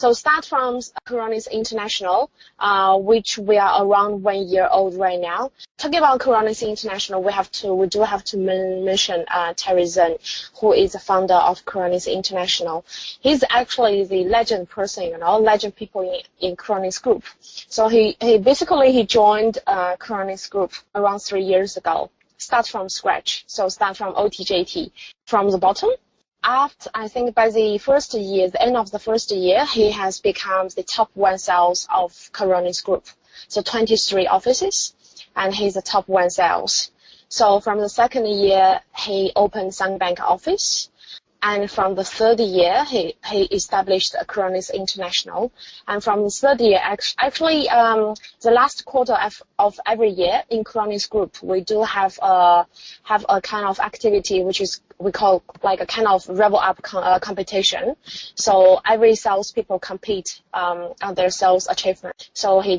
So start from Coronis International, which we are around 1 year old right now. Talking about Coronis International, we do have to mention Terry Zhen, who is the founder of Coronis International. He's actually the legend person, legend people in Coronis Group. So he joined Coronis Group around 3 years ago. Start from scratch. So start from OTJT, from the bottom. After, I think by the end of the first year, he has become the top 1 sales of Coronis Group. So 23 offices, and he's the top 1 sales. So from the second year, he opened Sunbank office. And from the third year, he established Coronis International. And from the third year, actually, the last quarter of every year in Coronis Group, we do have a kind of activity which is we call like a kind of level up competition. So every salespeople compete on their sales achievement. So he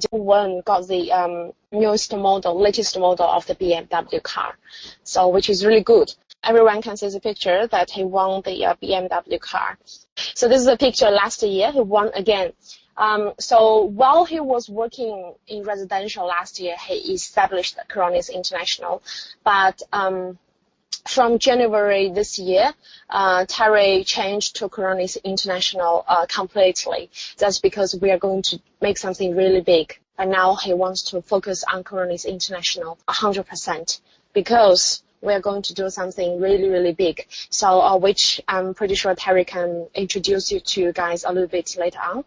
got the latest model of the BMW car. So which is really good. Everyone can see the picture that he won the BMW car. So this is a picture last year. He won again. So while he was working in residential last year, he established Coronis International. But from January this year, Terry changed to Coronis International completely. That's because we are going to make something really big. And now he wants to focus on Coronis International 100% because we are going to do something really, really big. So, which I'm pretty sure Terry can introduce you to guys a little bit later on.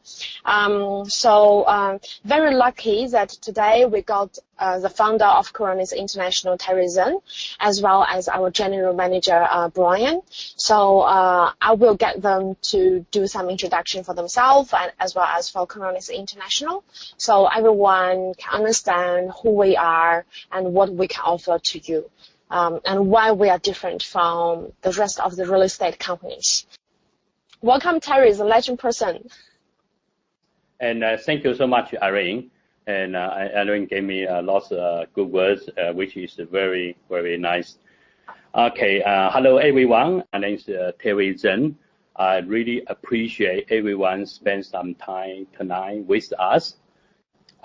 Very lucky that today we got the founder of Coronis International, Terry Zhen, as well as our general manager, Brian. So, I will get them to do some introduction for themselves and as well as for Coronis International. So everyone can understand who we are and what we can offer to you. And why we are different from the rest of the real estate companies. Welcome, Terry, the legend person. And thank you so much, Irene. And Irene gave me lots of good words, which is very, very nice. Okay, hello everyone. My name is Terry Zhen. I really appreciate everyone spend some time tonight with us.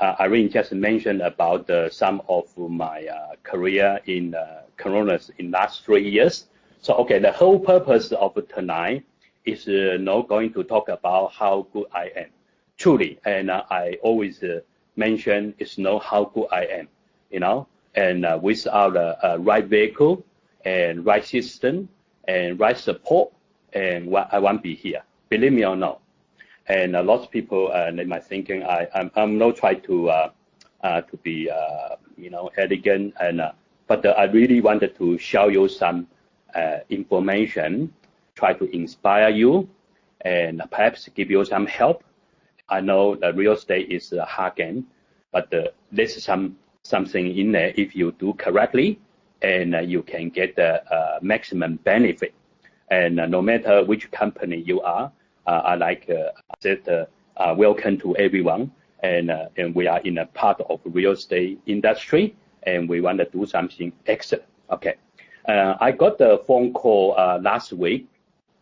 Irene just mentioned about some of my career in Coronis in last 3 years. So, okay, the whole purpose of tonight is not going to talk about how good I am. Truly, and I always mention it's not how good I am, and without a right vehicle and right system and right support, and I won't be here. Believe me or not. And lots of people they might thinking I'm not trying to be elegant, but I really wanted to show you some information, try to inspire you, and perhaps give you some help. I know the real estate is a hard game, but there's something in there if you do correctly, and you can get the maximum benefit. And no matter which company you are, I like said, welcome to everyone, and we are in a part of real estate industry, and we want to do something excellent. Okay, I got the phone call last week.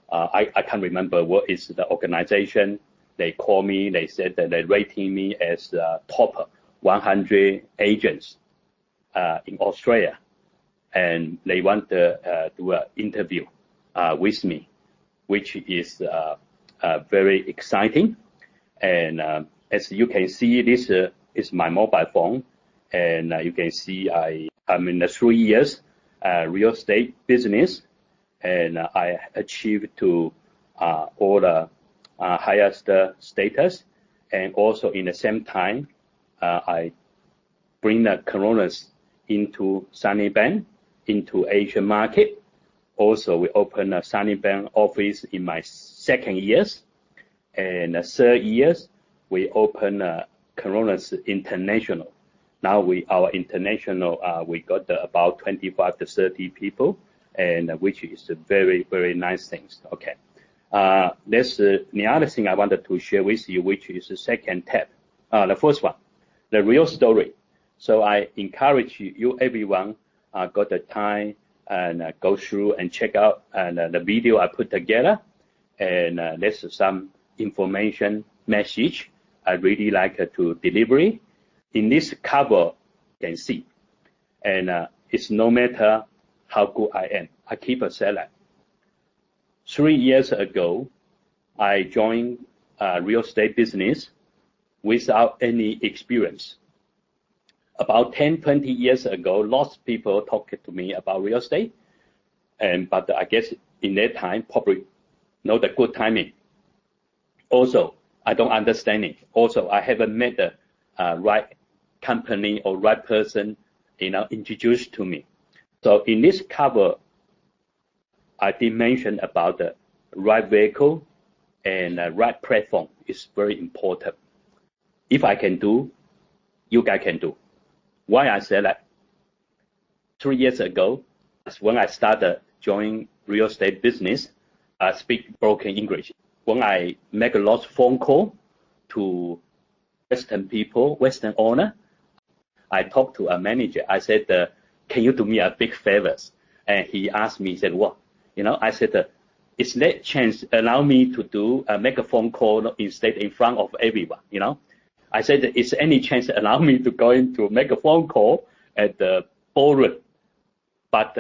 I can't remember what is the organization. They called me. They said that they're rating me as top 100 agents in Australia, and they want to do an interview with me, which is very exciting. And as you can see, this is my mobile phone, and you can see I'm in the 3 years real estate business, and I achieved to all the highest status, and also in the same time I bring the Coronis into Sunnybank, into Asian market. Also, we opened a Sunnybank office in my second years, and the third years we opened Coronis International. Now our international we got about 25 to 30 people, and which is a very, very nice things. Okay, there's the other thing I wanted to share with you, which is the second tab. The first one, the real story. So I encourage you everyone got the time and go through and check out the video I put together, and there's some information message. I really like to delivery. In this cover, you can see, and it's no matter how good I am, I keep a selling. 3 years ago, I joined real estate business without any experience. About 10, 20 years ago, lots of people talked to me about real estate, but I guess in that time, probably not the good timing. Also, I don't understand it. Also, I haven't met the right company or right person, introduced to me. So in this cover, I did mention about the right vehicle and right platform is very important. If I can do, you guys can do. Why I say that? 3 years ago, that's when I started joining real estate business. I speak broken English. When I make a lot of phone call to Western people, Western owner, I talked to a manager. I said, can you do me a big favor? And he asked me, he said, what? I said, is that chance allow me to do make a phone call instead in front of everyone? I said, is any chance allow me to go in to make a phone call at the ballroom? But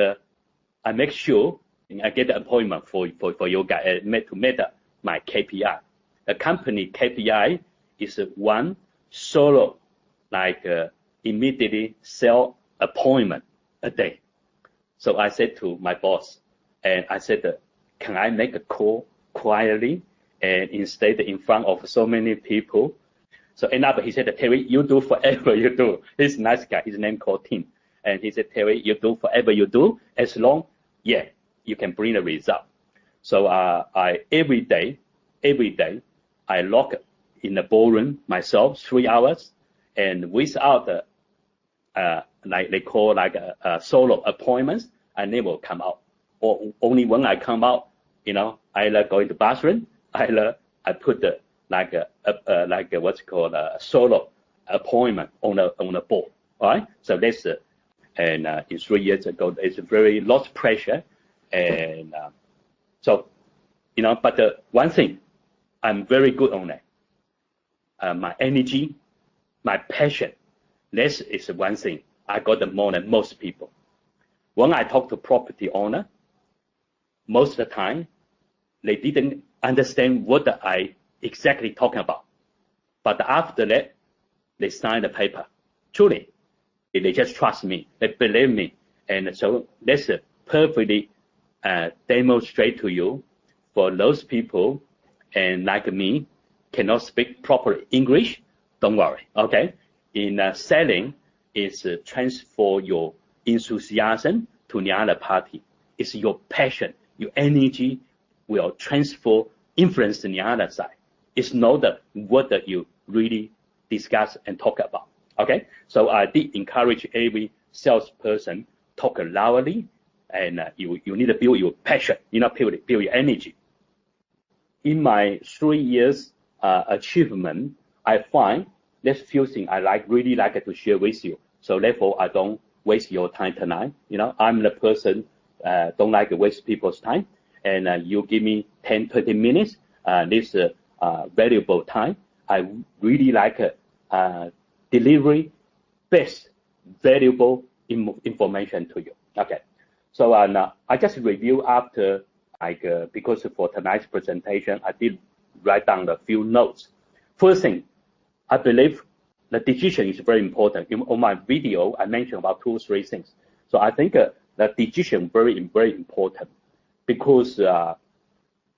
I make sure I get the appointment for you guys to meet my KPI. The company KPI is one solo, immediately sell appointment a day. So I said to my boss, and I said, can I make a call quietly and instead in front of so many people? So end up, he said, Terry, you do forever you do. He's a nice guy. His name called Tim. And he said, Terry, you do forever you do, as long, you can bring the result. So I every day, I log in the ballroom myself 3 hours, and without the they call a solo appointments, I never come out. Or only when I come out, either go to the bathroom, either I put the what's called a solo appointment on the board. All right. So that's and in 3 years ago, it's very lot of pressure, and but one thing, I'm very good on that. My energy, my passion, this is one thing I got more than most people. When I talk to property owner, most of the time, they didn't understand what I exactly talking about. But after that, they sign the paper. Truly, they just trust me. They believe me. And so that's perfectly demonstrate to you for those people and like me cannot speak proper English. Don't worry. Okay. In selling, is transfer your enthusiasm to the other party. It's your passion, your energy will transfer, influence the other side. It's not what that you really discuss and talk about. Okay, so I did encourage every salesperson talk loudly, and you need to build your passion, build your energy. In my 3 years achievement, I find there's few things I really like to share with you. So therefore, I don't waste your time tonight. I'm the person don't like to waste people's time, and you give me 10, 20 minutes. This valuable time. I really like delivery best valuable information to you. Okay, so now I just review after because for tonight's presentation, I did write down a few notes. First thing, I believe the decision is very important. On my video, I mentioned about 2 or 3 things. So I think the decision very important because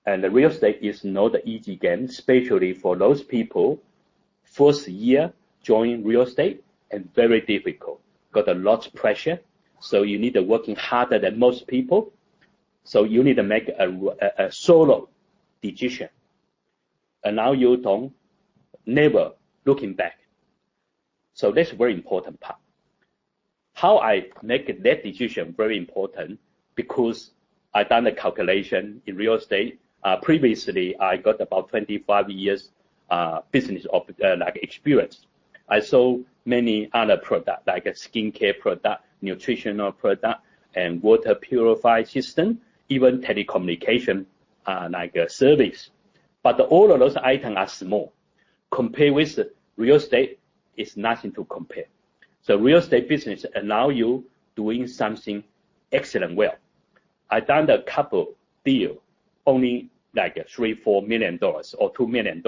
and the real estate is not an easy game, especially for those people first year join real estate and very difficult. Got a lot of pressure, so you need to working harder than most people. So you need to make a solo decision, and now you don't never looking back. So that's a very important part. How I make that decision very important because I done the calculation in real estate. Previously, I got about 25 years business experience. I sold many other products like a skincare product, nutritional product, and water purifier system, even telecommunication like a service. but all of those items are small. Compared with real estate, it's nothing to compare. So real estate business allow you doing something excellent well. I done a couple deal, only like $3-4 million or $2 million,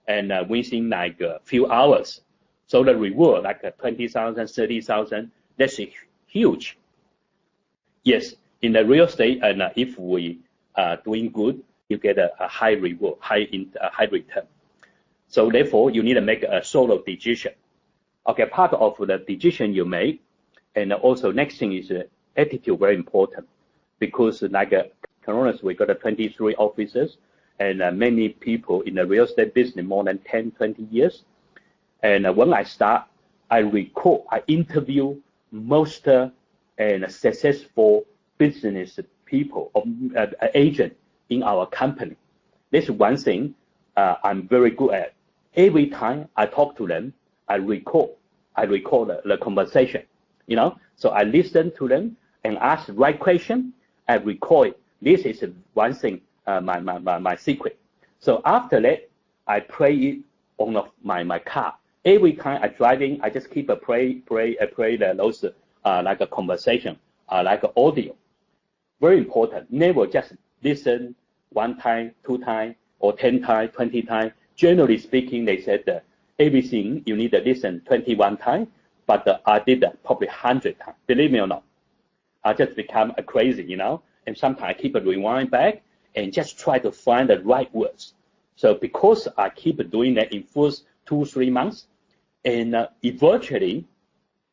and within like a few hours. So the reward like 20,000, 30,000, that's huge. Yes, in the real estate, and if we are doing good, you get a high reward, high return. So therefore, you need to make a solo decision. Okay, part of the decision you make, and also next thing is attitude, very important, because like Coronis, we got 23 offices, and many people in the real estate business more than 10, 20 years. And when I start, I interview most and successful business people, agent in our company. This is one thing I'm very good at. Every time I talk to them, I record the conversation, you know. So I listen to them and ask the right question. I record. This is one thing, my secret. So after that, I play it on my car. Every time I driving, I just keep play those like a conversation, like a audio. Very important. Never just listen 1 time, 2 times, or 10 times, 20 times. Generally speaking, they said everything you need to listen 21 times, but I did probably 100 times. Believe me or not, I just become crazy, you know. And sometimes I keep rewind back and just try to find the right words. So because I keep doing that in first 2-3 months, and eventually,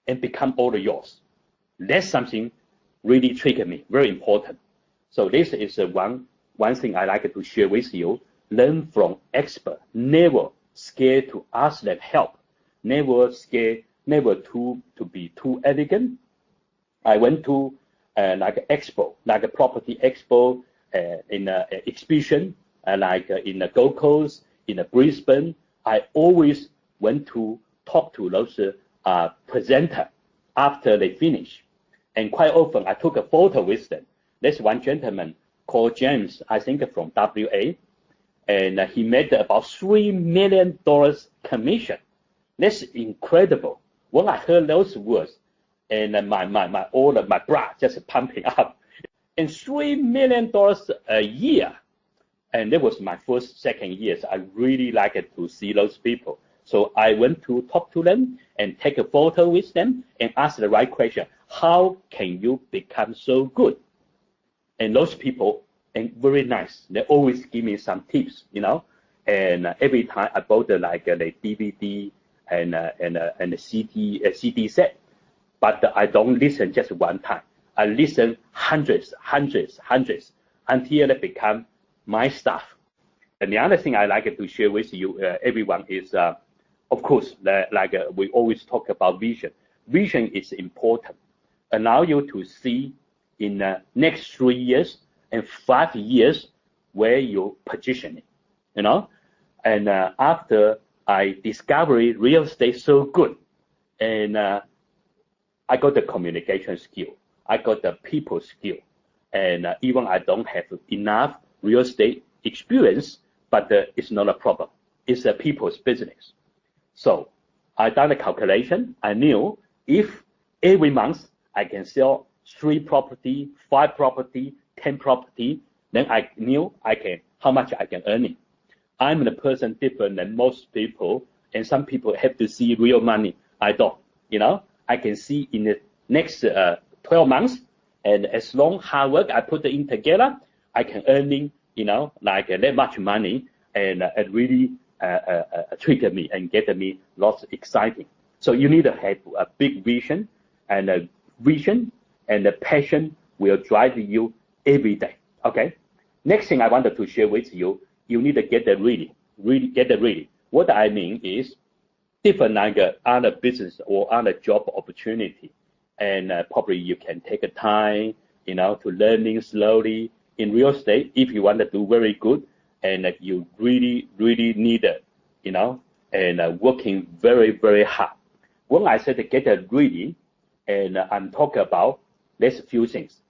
and become all yours. That's something really triggered me, very important. So this is one thing I like to share with you. Learn from expert. Never scared to ask them help. Never scared, never to be too elegant. I went to like an expo, like a property expo, in an exhibition, like in the Gold Coast, in the Brisbane. I always went to talk to those presenter after they finish. And quite often I took a photo with them. There's one gentleman called James, I think from WA, and he made about $3 million commission. That's incredible. When I heard those words, and all of my blood just pumping up, and $3 million a year. And that was my first, second years. I really liked to see those people. So I went to talk to them and take a photo with them and ask the right question. How can you become so good? And those people, and very nice. They always give me some tips, you know. And every time I bought the DVD and the CD set, but I don't listen just one time. I listen hundreds until it become my stuff. And the other thing I like to share with you, everyone, is of course, we always talk about vision. Vision is important. Allow you to see in the next 3 years and 5 years where you're positioning, you know. And after I discovered real estate so good, and I got the communication skill, I got the people skill, and even I don't have enough real estate experience, but it's not a problem. It's a people's business. So I done the calculation. I knew if every month I can sell 3 property, 5 property, 10 property, then I knew how much I can earn it. I'm the person different than most people, and some people have to see real money. I don't, you know. I can see in the next 12 months, and as long hard work I put it in together, I can earning, you know, like that much money, and it really trigger me and get me lots of exciting. So you need to have a big vision, and a vision and the passion will drive you every day. Okay. Next thing I wanted to share with you, you need to get the ready. Really get the ready. What I mean is different like other business or other job opportunity, and probably you can take a time, you know, to learning slowly. In real estate, if you want to do very good, and you really need it, you know, and working very hard. When I said get it ready, and I'm talking about there's a few things.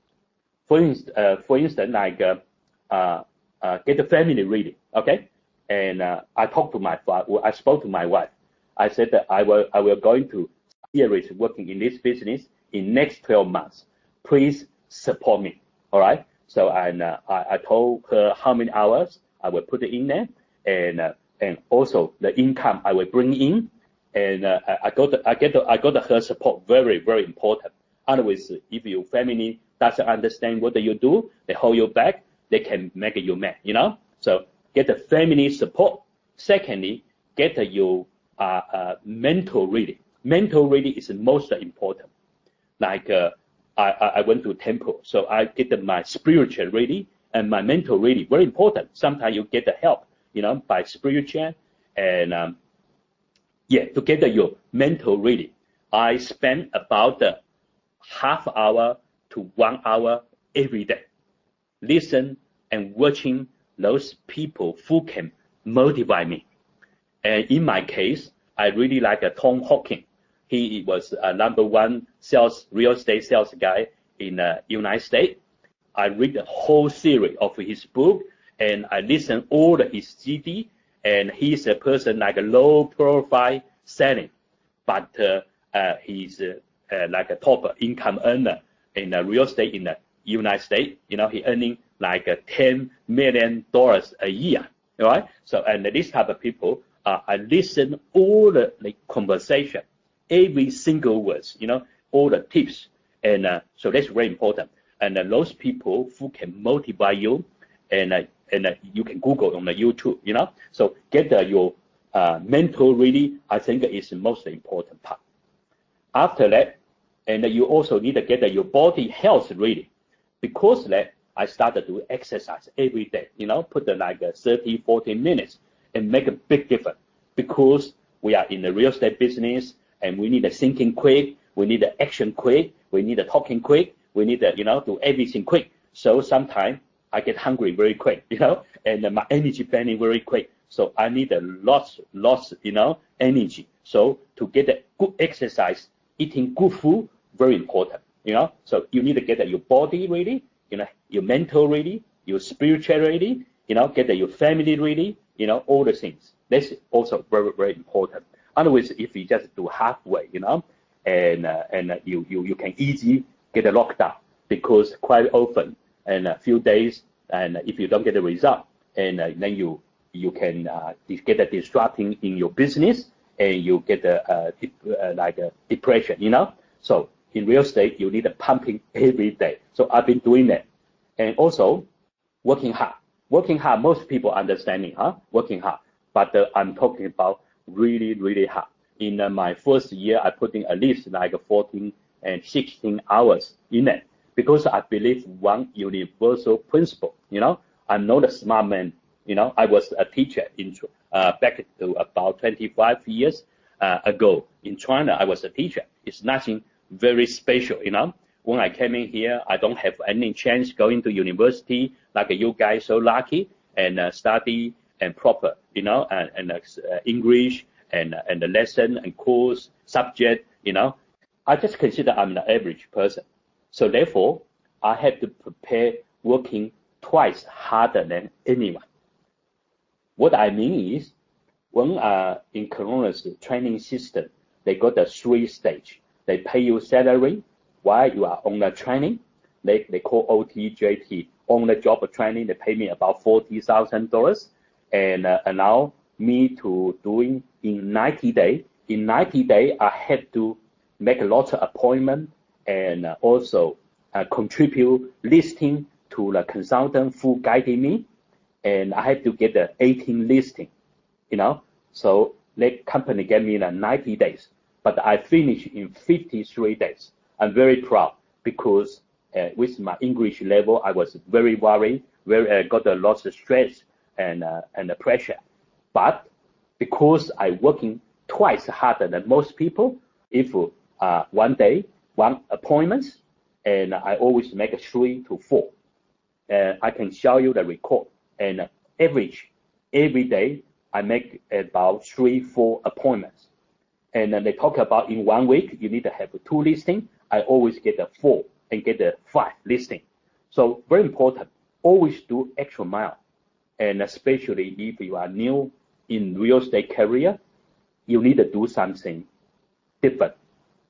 For instance, like get the family ready. Okay, And I spoke to my wife. I said that I will going to serious working in this business in next 12 months. Please support me. All right. So I told her how many hours I will put it in there, and also the income I will bring in, and I got her support, very very important. Otherwise, if your family doesn't understand what you do, they hold you back, they can make you mad, So get the family support. Secondly, get your mental reading. Mental reading is the most important. Like I went to temple, so I get my spiritual reading and my mental reading. Very important. Sometimes you get the help, by spiritual and to get your mental reading. I spend about half hour to 1 hour every day, listen and watching those people who can motivate me. And in my case, I really like Tom Hawking. He was a #1 real estate sales guy in the United States. I read the whole series of his book, and I listen all his CD. And he's a person like a low profile selling, but he's like a top income earner in real estate in the United States. He earning like $10 million a year. All right. So, and this type of people, I listen all the conversation, every single words, all the tips. And so that's very important. And those people who can motivate you, and you can Google on the YouTube, So get your mental reading, I think is the most important part. After that, and you also need to get your body health reading. Because that, I started to exercise every day, put like 30, 40 minutes and make a big difference. Because we are in the real estate business and we need a thinking quick, we need the action quick, we need the talking quick, we need to, do everything quick. So sometimes I get hungry very quick, and my energy burning very quick. So I need a lots, energy. So to get a good exercise, eating good food, very important, So you need to get your body ready, your mental ready, your spiritual ready, get your family ready, all the things. That's also very, very important. Otherwise, if you just do halfway, and you can easily get a lockdown, because quite often, and a few days, and if you don't get the result, and then you can get a disrupting in your business, and you get like a depression, So in real estate, you need a pumping every day. So I've been doing that, and also working hard. Working hard, most people understanding, working hard. But I'm talking about really, really hard. In my first year, I put in at least like 14 and 16 hours in it, because I believe one universal principle. I'm not a smart man. I was a teacher in back to about 25 years ago in China. I was a teacher. It's nothing very special. When I came in here, I don't have any chance going to university like you guys so lucky and study and proper, and English and the lesson and course subject, I just consider I'm the average person. So therefore, I have to prepare working twice harder than anyone. What I mean is, when in Coronis training system, they got the 3 stage. They pay you salary while you are on the training. They call OTJT, on the job training. They pay me about $40,000, and allow me to doing in 90 days. In 90 days, I have to make a lot of appointments and also contribute listing to the consultant who guided me, and I have to get the 18 listing, So the company gave me 90 days, but I finished in 53 days. I'm very proud, because with my English level, I was very worried, got a lot of stress and pressure. But because I working twice harder than most people, if one day, 1 appointment, and I always make 3 to 4. I can show you the record. And average, every day, I make about 3, 4 appointments. And then they talk about in 1 week, you need to have 2 listings. I always get 4 and get 5 listing. So very important, always do extra mile. and especially if you are new in real estate career, you need to do something different.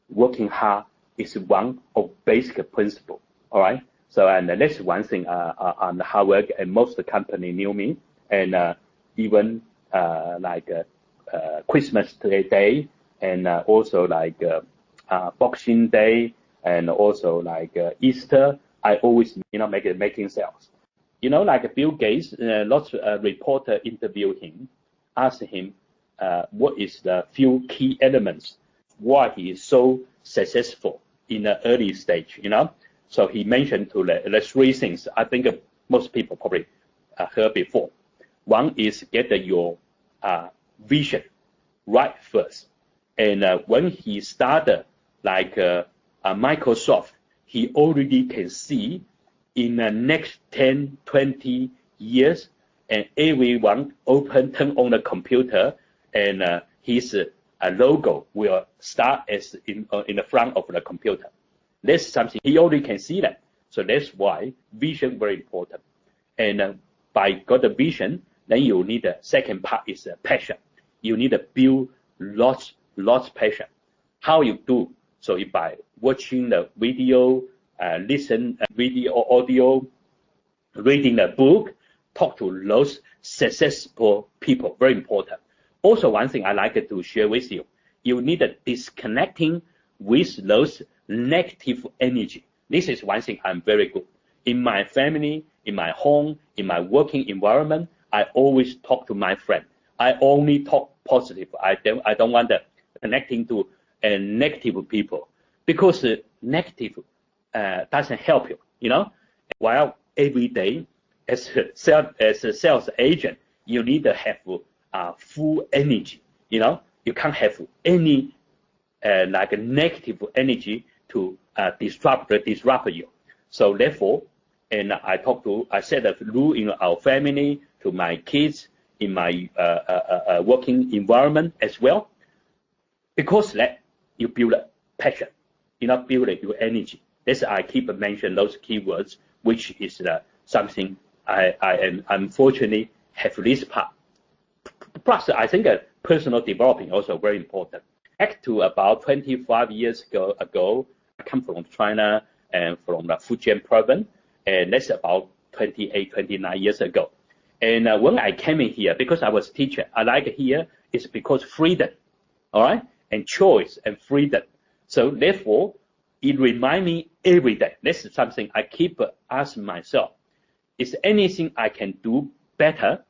Working hard is one of basic principle. All right. So and that's one thing on the hard work, and most of the company knew me, and even like Christmas Day, and also like Boxing Day, and also like Easter, I always making sales. Like Bill Gates, lots of reporter interview him, ask him what is the few key elements why he is so successful in the early stage. So he mentioned to the three things. I think most people probably heard before. One is get your vision right first. And when he started like Microsoft, he already can see in the next 10, 20 years, and everyone turn on the computer, and his logo will start as in the front of the computer. That's something he already can see that. So that's why vision very important. And by got the vision, then you need the second part is passion. You need to build lots passion. How you do? So if by watching the video, listen video, audio, reading the book, talk to those successful people, very important. Also, one thing I like to share with you, you need a disconnecting with those negative energy. This is one thing I'm very good. In my family, in my home, in my working environment, I always talk to my friend. I only talk positive. I don't want to connecting to negative people, because negative doesn't help you. While every day as a sales agent, you need to have full energy. You can't have any like a negative energy to disrupt you. So therefore, and I set a rule in our family, to my kids, in my working environment as well, because that you build a passion, build your energy. That's I keep mention those keywords, which is something I am unfortunately have this part. Plus, I think personal developing also very important. Back to about 25 years ago, I come from China and from the Fujian province, and that's about 28, 29 years ago. And when I came in here, because I was a teacher, I like here is because freedom, all right, and choice and freedom. So therefore, it reminds me every day. This is something I keep asking myself: is anything I can do better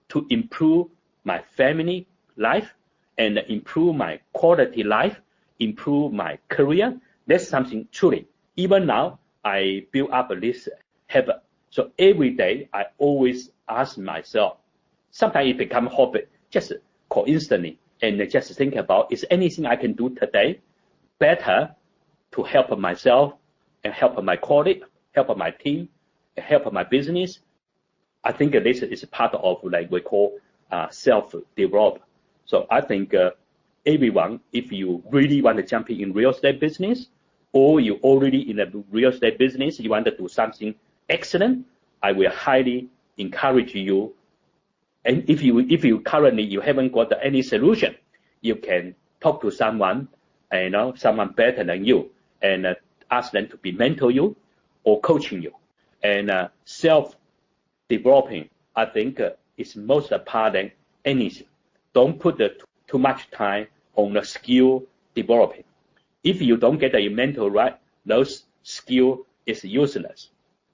to improve my family life and improve my quality life, improve my career? That's something truly. Even now, I build up this habit. So every day, I always ask myself. Sometimes it becomes habit, just coincidentally, and just think about: is anything I can do today better to help myself and help my colleague, help my team, and help my business? I think this is part of like we call self-develop. So I think everyone, if you really want to jump in real estate business, or you already in a real estate business, you want to do something excellent, I will highly encourage you. And if you currently you haven't got any solution, you can talk to someone, someone better than you, and ask them to be mentor you or coaching you. And self-developing, I think, is most part than anything. Don't put too much time on the skill developing. If you don't get a mentor right, those skill is useless.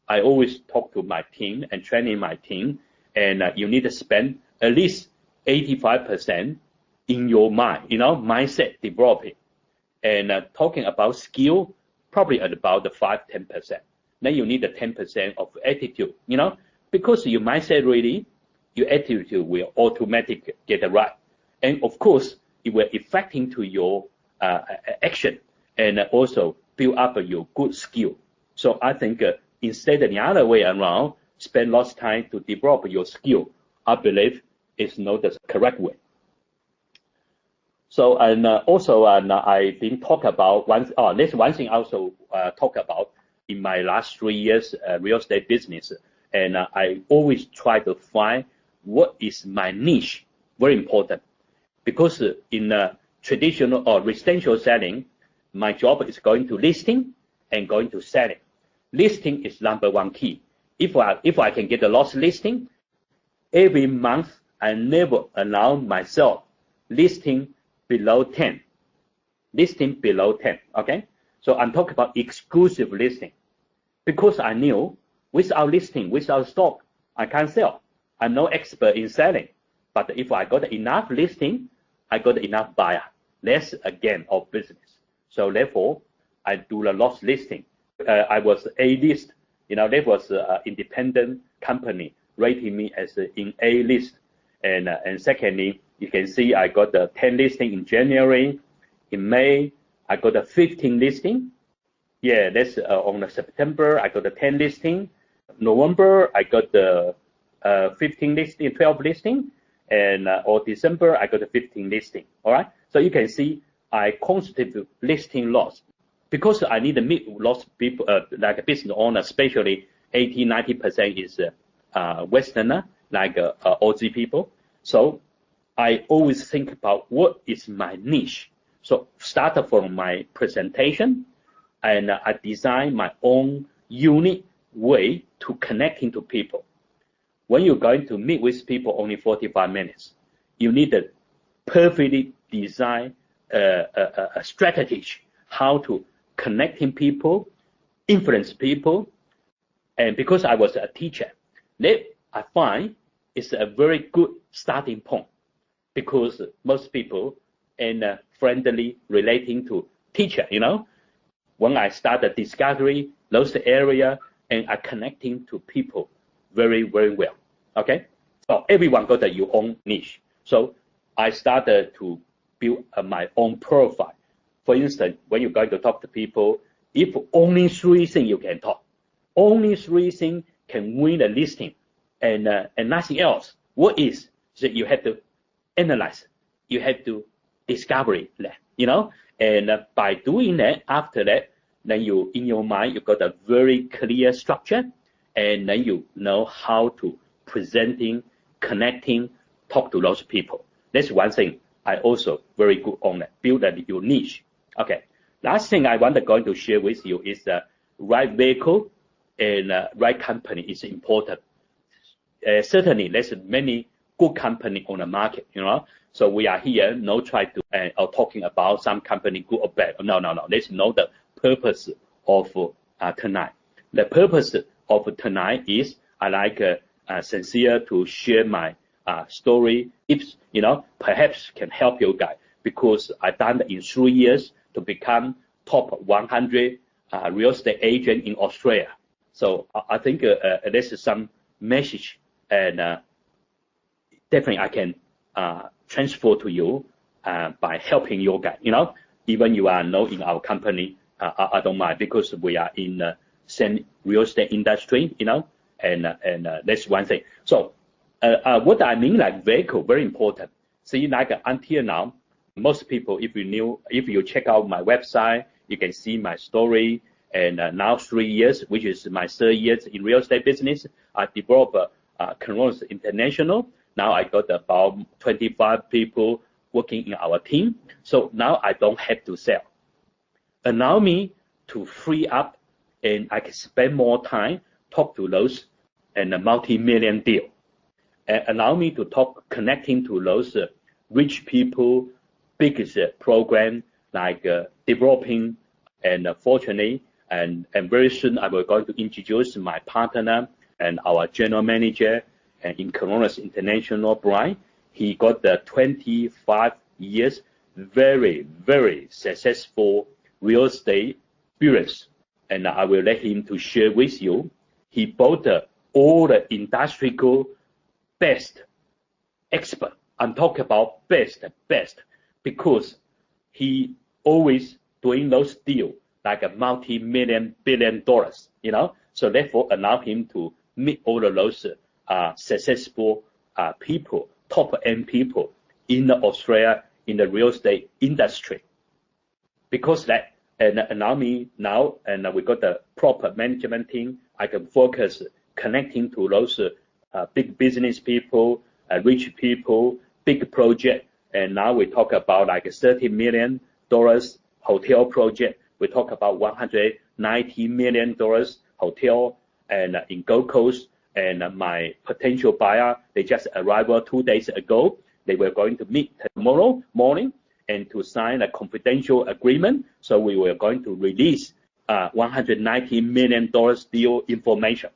I always talk to my team and training my team, and you need to spend at least 85% in your mind, mindset developing. And talking about skill, probably at about the 5-10%. Then you need the 10% of attitude, because your mindset ready, your attitude will automatically get it right. And of course, it will affecting to your action, and also build up your good skill. So I think instead of the other way around, spend lots of time to develop your skill, I believe is not the correct way. So, and also, I've been talk about there's one thing I also talk about in my last 3 years real estate business, and I always try to find what is my niche. Very important, because in traditional or residential selling, my job is going to listing and going to selling. Listing is number one key. If I can get a lost listing, every month I never allow myself listing below 10. Listing below 10, okay? So I'm talking about exclusive listing, because I knew without listing, without stock, I can't sell. I'm no expert in selling, but if I got enough listing, I got enough buyer. Less again of business. So therefore, I do the lost listing. I was A list. There was an independent company rating me as in A list. And secondly, you can see I got the 10 listing in January. In May, I got a 15 listing. Yeah, that's on September, I got the 10 listing. November, I got the 15 listing, 12 listing. And or December, I got the 15 listing. All right. So you can see I constantly listing lots, because I need to meet lots of people, like a business owner, especially 80-90% is Westerner, like Aussie people. So I always think about what is my niche. So start from my presentation, and I design my own unique way to connecting to people. When you're going to meet with people only 45 minutes, you need to perfectly design a strategy how to connecting people, influence people. And because I was a teacher, that I find is a very good starting point, because most people and friendly relating to teacher, when I start the discovery, those area, and are connecting to people very, very well. Okay, so everyone got your own niche. So I started to build my own profile. For instance, when you're going to talk to people, if only 3 things you can talk, only 3 things can win a listing, and nothing else. What is that you have to analyze, you have to discover that, and by doing that, after that, then you in your mind you got a very clear structure, and then you know how to presenting, connecting, talk to those people. That's one thing I also very good on that, build your niche. Okay, last thing I want to share with you is the right vehicle and right company is important. Certainly, there's many good company on the market, So we are here, no try to or talking about some company good or bad. No. Let's know the purpose of tonight. The purpose of tonight is I like sincere to share my story. If perhaps can help you guys, because I done it in 3 years to become top 100 real estate agent in Australia. So I think this is some message, and definitely I can transfer to you by helping you guys. Even you are not in our company, I don't mind, because we are in the same real estate industry, and that's one thing. So what I mean, like vehicle, very important. See, like until now, most people, if you check out my website, you can see my story. And now 3 years, which is my 3rd year in real estate business, I developed Coronis International. Now I got about 25 people working in our team. So now I don't have to sell. Allow me to free up, and I can spend more time talk to those and a multi-million deal. And allow me to talk, connecting to those rich people, biggest program like developing, and fortunately, and very soon I will going to introduce my partner and our general manager in Coronis International, Brian. He got the 25 years very, very successful real estate experience, and I will let him to share with you. He bought all the industrial best expert. I'm talking about best, because he always doing those deals like a multi-million, billion dollars, So therefore, allow him to meet all of those successful people, top-end people in Australia in the real estate industry. Because that, and allow me now, and we got the proper management team, I can focus connecting to those big business people, rich people, big project. And now we talk about like $30 million hotel project. We talk about $190 million hotel and in Gold Coast. And my potential buyer, they just arrived 2 days ago. They were going to meet tomorrow morning and to sign a confidential agreement. So we were going to release $190 million deal information.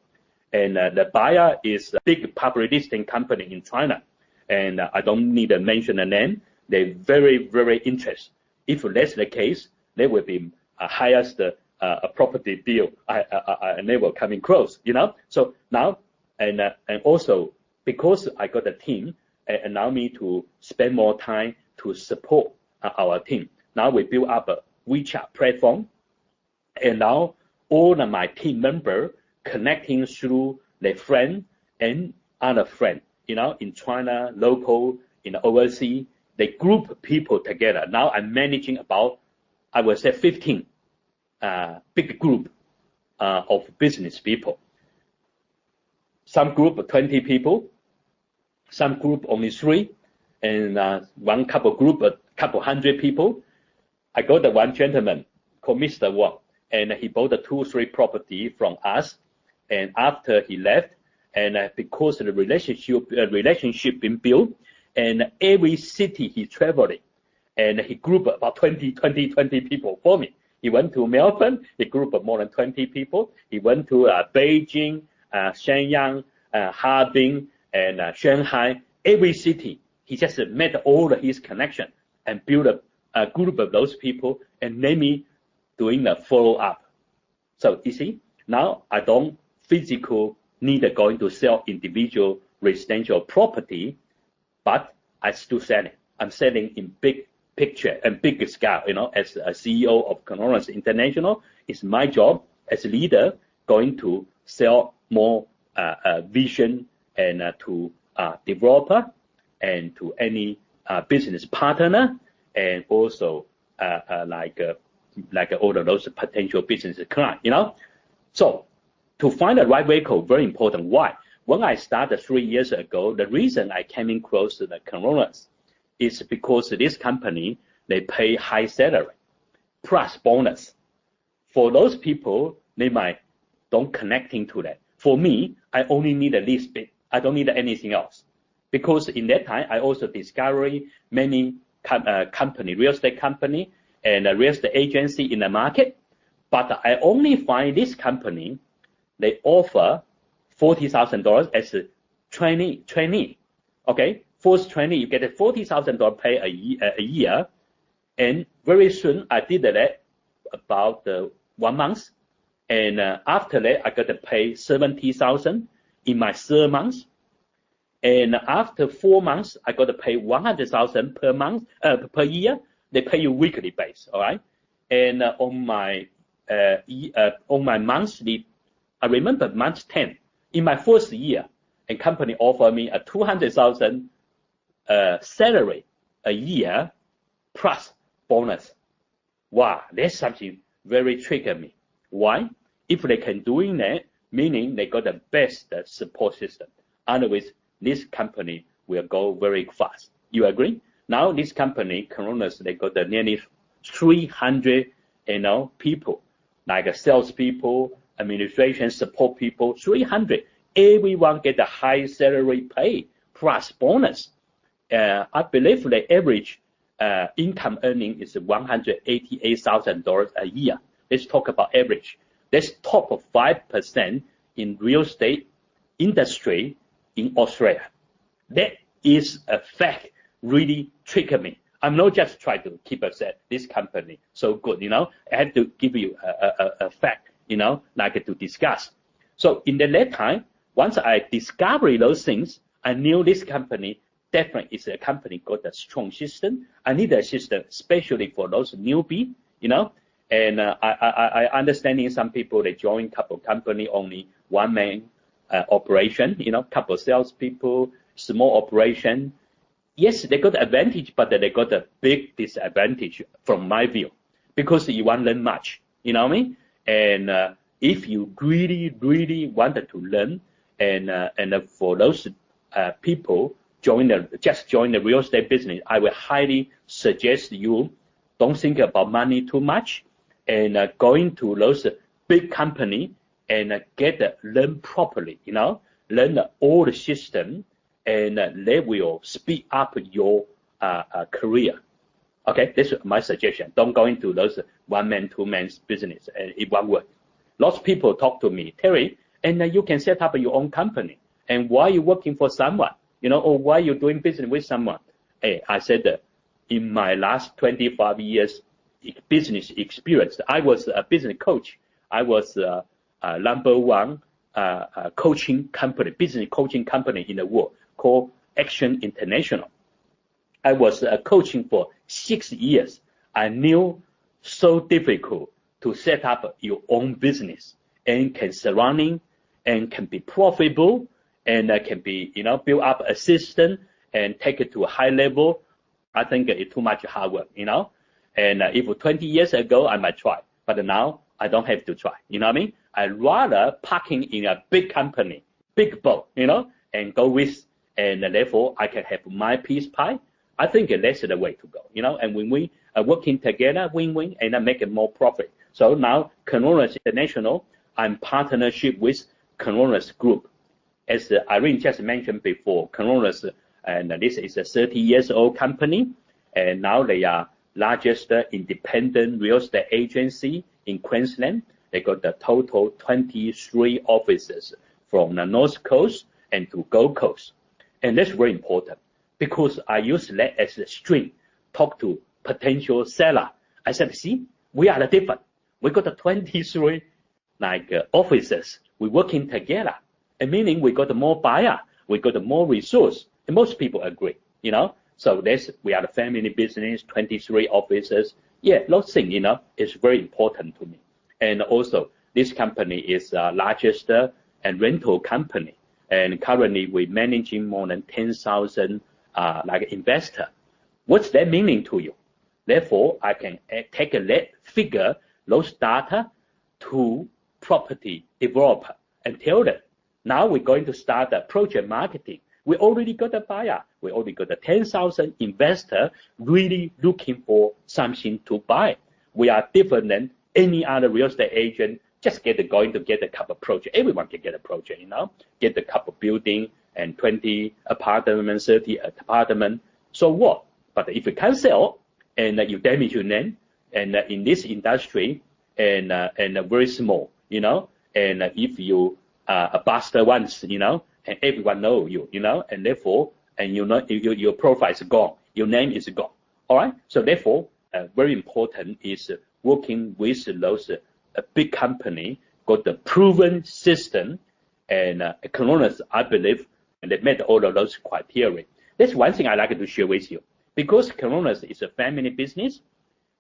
And the buyer is a big public listing company in China. And I don't need to mention the name. They're very, very interested. If that's the case, they will be highest property deal. I never coming close, you know. So now, and also because I got a team, allow me to spend more time to support our team. Now we build up a WeChat platform, and now all of my team members connecting through their friend and other friend, you know, in China, local, in overseas, they group people together. Now I'm managing about, I would say 15 big group of business people. Some group 20 people, some group only 3, and one couple group a couple hundred people. I got the one gentleman called Mr. Wang, and he bought a 2-3 property from us. And after he left, and because the relationship been built, and every city he traveling, and he grouped about 20 people for me. He went to Melbourne, he grouped more than 20 people. He went to Beijing, Shenyang, Harbin, and Shanghai. Every city, he just met all of his connection and built a group of those people, and let me doing the follow-up. So you see, now I don't physically need going to sell individual residential property, but I still selling. I'm selling in big picture and big scale, you know, as a CEO of Coronis International. It's my job as a leader going to sell more vision and to developer and to any business partner, and also like all of those potential business clients, you know. So to find the right vehicle, very important. Why? When I started 3 years ago, the reason I came in close to the Coronis is because this company, they pay high salary plus bonus. For those people, they might don't connecting to that. For me, I only need a lease bid. I don't need anything else. Because in that time, I also discovered many company, real estate company and a real estate agency in the market. But I only find this company, they offer $40,000 as a trainee. Okay, first trainee, you get a $40,000 pay a year. And very soon, I did that about 1 month. And after that, I got to pay $70,000 in my 3rd month. And after 4 months, I got to pay $100,000 per month, per year. They pay you weekly base, all right? And on my monthly, I remember month 10, in my first year, a company offered me a $200,000 salary a year plus bonus. Wow, that's something very triggered me. Why? If they can doing that, meaning they got the best support system. Otherwise, this company will go very fast. You agree? Now this company, Coronis, they got nearly 300, people, like sales people, administration support people, 300. Everyone get a high salary pay plus bonus. I believe the average income earning is $188,000 a year. Let's talk about average. That's top of 5% in real estate industry in Australia. That is a fact, really triggered me. I'm not just trying to keep upset this company so good, I have to give you a fact, like to discuss. So in that time, once I discovered those things, I knew this company definitely is a company got a strong system. I need a system, especially for those newbie, And I understanding some people, they join couple company, only one man operation, couple salespeople, small operation. Yes, they got advantage, but they got a big disadvantage from my view, because you won't learn much, you know what I mean? And if you really, really wanted to learn, and for those people just join the real estate business, I will highly suggest you don't think about money too much, and going to those big company and learn properly, learn all the system, and they will speed up your career. Okay, this is my suggestion. Don't go into those one-man, two-man business, and it won't work. Lots of people talk to me, Terry, and you can set up your own company. And why you working for someone, or why you doing business with someone? Hey, I said in my last 25 years business experience, I was a business coach. I was #1 coaching company, business coaching company in the world called Action International. I was coaching for 6 years. I knew so difficult to set up your own business and can surrounding and can be profitable and can be, build up a system and take it to a high level. I think it's too much hard work, And if 20 years ago, I might try, but now I don't have to try. You know what I mean? I'd rather parking in a big company, big boat, and go with, and therefore I can have my piece pie. I think that's the way to go, And when we are working together, win-win, and make more profit. So now, Coronis International, I'm partnership with Coronis Group. As Irene just mentioned before, Coronis, and this is a 30 years old company, and now they are largest independent real estate agency in Queensland. They got the total 23 offices from the North Coast and to Gold Coast. And that's very important because I use that as a string, talk to potential seller. I said, see, we are different. We got the 23 offices. We're working together. And meaning we got more buyer, we got more resource. And most people agree, So we are the family business, 23 offices. Yeah, those things, is very important to me. And also, this company is the largest and rental company. And currently, we're managing more than 10,000 investor. What's that meaning to you? Therefore, I can take that figure, those data, to property developer and tell them, now we're going to start a project marketing. We already got a buyer. We already got a 10,000 investor really looking for something to buy. We are different than any other real estate agent. Just going to get a couple project. Everyone can get a project, get a couple building and 20 apartments, 30 apartments. So what? But if you can't sell and you damage your name, and in this industry and very small, and if you a buster once, and everyone know you, and therefore, and your profile is gone, your name is gone. All right. So therefore, very important is working with those big company, got the proven system, and Coronis, I believe, and they met all of those criteria. That's one thing I like to share with you, because Coronis is a family business,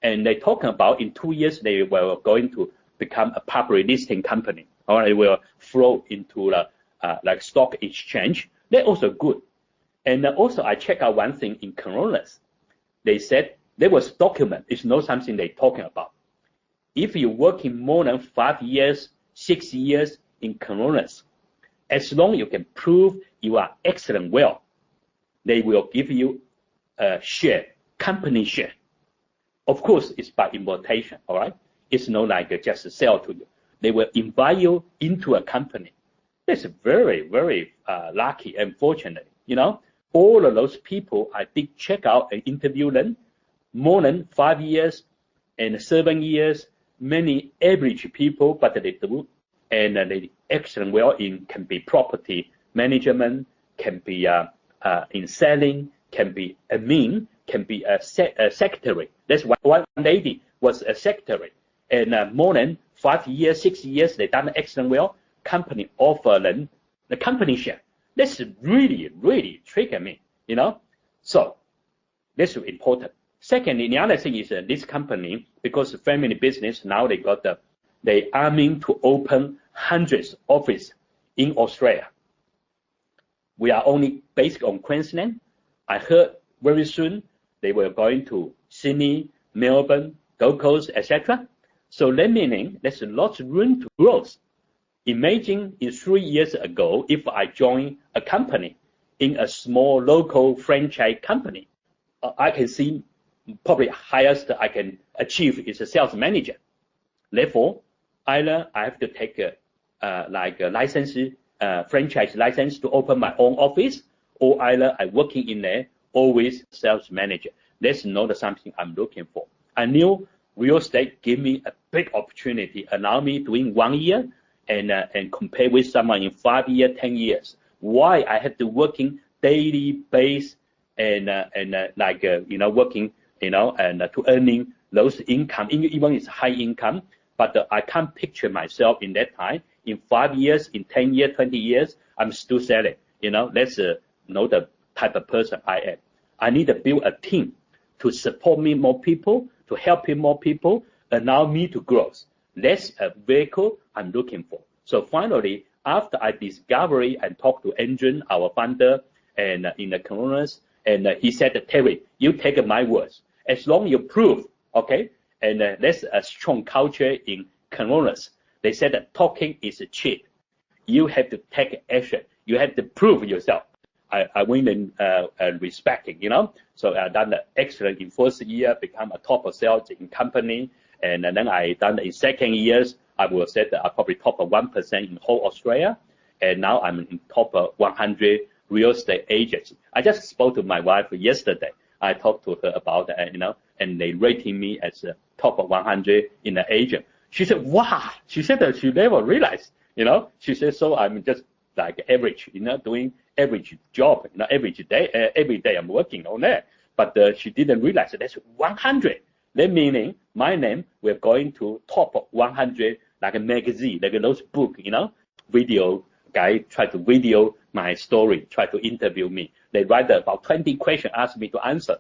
and they're talking about in 2 years they were going to become a public listing company, or they will flow into the stock exchange. They're also good. And also I check out one thing in Coronis. They said there was document. It's not something they're talking about. If you're working more than 5 years, 6 years in Coronis, as long as you can prove you are excellent well, they will give you a share, company share. Of course, it's by invitation, all right? It's not like just sell to you. They will invite you into a company. That's very, very lucky and fortunate. All of those people, I did check out and interview them more than 5 years and 7 years, many average people, but they do, and they excellent well in, can be property management, can be in selling, can be admin, can be a secretary. That's why one lady was a secretary, and more than 5 years, 6 years, they done excellent well. Company offer them the company share. That's really, really trigger me, So that's important. Secondly, the other thing is this company, because family business, now they aiming to open hundreds offices in Australia. We are only based on Queensland. I heard very soon they were going to Sydney, Melbourne, Gold Coast, etc. So that meaning there's lots of room to growth. Imagine in 3 years ago, if I joined a company in a small local franchise company, I can see probably highest I can achieve is a sales manager. Therefore, either I have to take like a license, franchise license to open my own office, or either I working in there always sales manager. That's not something I'm looking for. I knew real estate gave me a big opportunity, allow me doing 1 year and compare with someone in 5 years, 10 years. Why I have to working daily base and working, and to earning those income, even it's high income, but I can't picture myself in that time. In 5 years, in 10 years, 20 years, I'm still selling. That's not the type of person I am. I need to build a team to support me more people, to help me more people, allow me to grow. That's a vehicle I'm looking for. So finally, after I discovered and talked to Andrew, our founder, and in the Coronis, and he said, Terry, you take my words. As long as you prove, okay, and that's a strong culture in Coronis. They said that talking is cheap. You have to take action. You have to prove yourself. I win in respecting, So I done excellent in first year, become a top of sales in company. And then I done in second years, I will say that I probably top of 1% in whole Australia. And now I'm in top of 100 real estate agents. I just spoke to my wife yesterday. I talked to her about that, and they rating me as a top of 100 in the agent. She said, wow. She said that she never realized, She said, so I'm just like average, doing average job, average day, every day I'm working on that. But she didn't realize that that's 100. That meaning my name, we're going to top of 100, like a magazine, like those book, video guy try to video my story, try to interview me. They write about 20 questions, ask me to answer,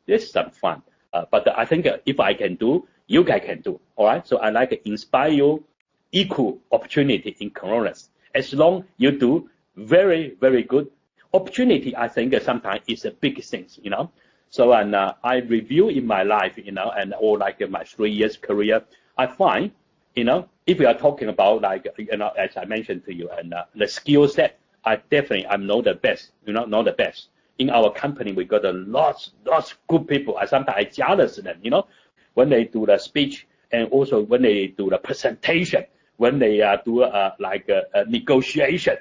this is some fun. But I think if I can do, you guys can do, all right? So I like to inspire you equal opportunity in Coronis. As long you do very, very good opportunity, I think sometimes is a big thing, So, and I review in my life, and or like in my 3 years career, I find, if we are talking about like, as I mentioned to you, and the skill set, I'm not the best, not the best. In our company, we got a lots good people. Sometimes I jealous them, when they do the speech and also when they do the presentation, when they do like a negotiation,